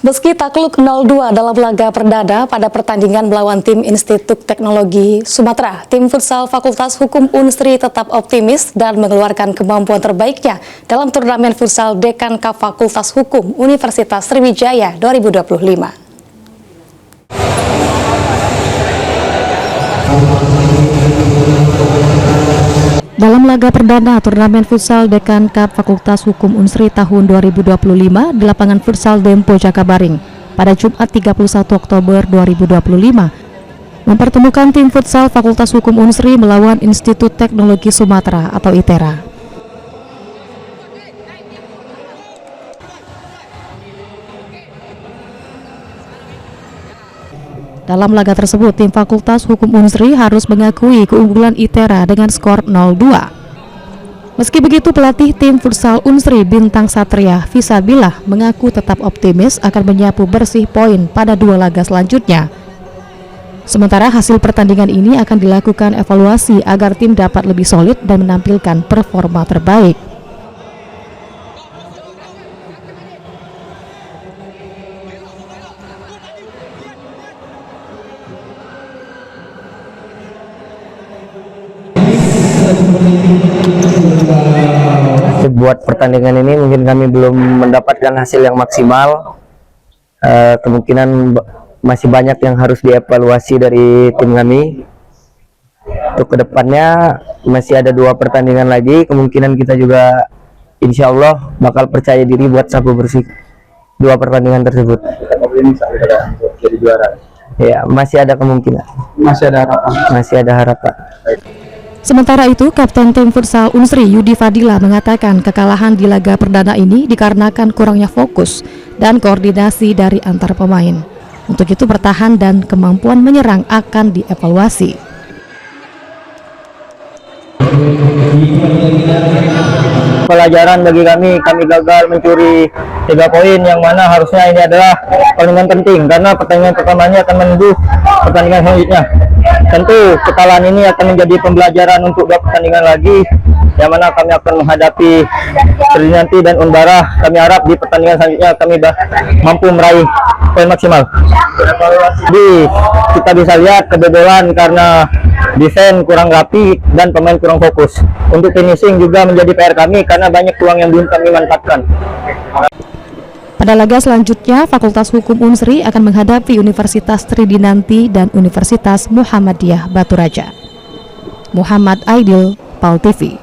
Meski takluk 0-2 dalam laga perdana pada pertandingan melawan tim Institut Teknologi Sumatera, tim futsal Fakultas Hukum Unsri tetap optimis dan mengeluarkan kemampuan terbaiknya dalam turnamen futsal Dekan Cup Fakultas Hukum Universitas Sriwijaya 2025. Dalam laga perdana turnamen futsal Dekan Cup Fakultas Hukum Unsri tahun 2025 di lapangan futsal Dempo Jakabaring pada Jumat 31 Oktober 2025 mempertemukan tim futsal Fakultas Hukum Unsri melawan Institut Teknologi Sumatera atau ITERA. Dalam laga tersebut, tim Fakultas Hukum Unsri harus mengakui keunggulan ITERA dengan skor 0-2. Meski begitu, pelatih tim futsal Unsri Bintang Satria, Fisabilah, mengaku tetap optimis akan menyapu bersih poin pada dua laga selanjutnya. Sementara hasil pertandingan ini akan dilakukan evaluasi agar tim dapat lebih solid dan menampilkan performa terbaik. Buat pertandingan ini mungkin kami belum mendapatkan hasil yang maksimal. Kemungkinan masih banyak yang harus dievaluasi dari tim kami. Untuk kedepannya masih ada 2 pertandingan lagi. Kemungkinan kita juga insya Allah bakal percaya diri buat sapu bersih 2 pertandingan tersebut. Jadi juara. Ya, masih ada kemungkinan. Masih ada harapan. Masih ada harapan. Sementara itu, Kapten tim futsal Unsri Yudi Fadila mengatakan kekalahan di laga perdana ini dikarenakan kurangnya fokus dan koordinasi dari antar pemain. Untuk itu bertahan dan kemampuan menyerang akan dievaluasi. Pelajaran bagi kami gagal mencuri 3 poin yang mana harusnya ini adalah pertandingan penting karena pertandingan pertamanya akan menunggu pertandingan selanjutnya. Tentu kekalahan ini akan menjadi pembelajaran untuk 2 pertandingan lagi yang mana kami akan menghadapi Trinanti dan Unbara. Kami harap di pertandingan selanjutnya kami mampu meraih poin maksimal. Jadi kita bisa lihat kebobolan karena desain kurang rapi dan pemain kurang fokus. Untuk finishing juga menjadi PR kami karena banyak peluang yang belum kami manfaatkan. Pada laga selanjutnya, Fakultas Hukum Unsri akan menghadapi Universitas Tridinanti dan Universitas Muhammadiyah Batu Raja. Muhammad Aidil, PAL TV.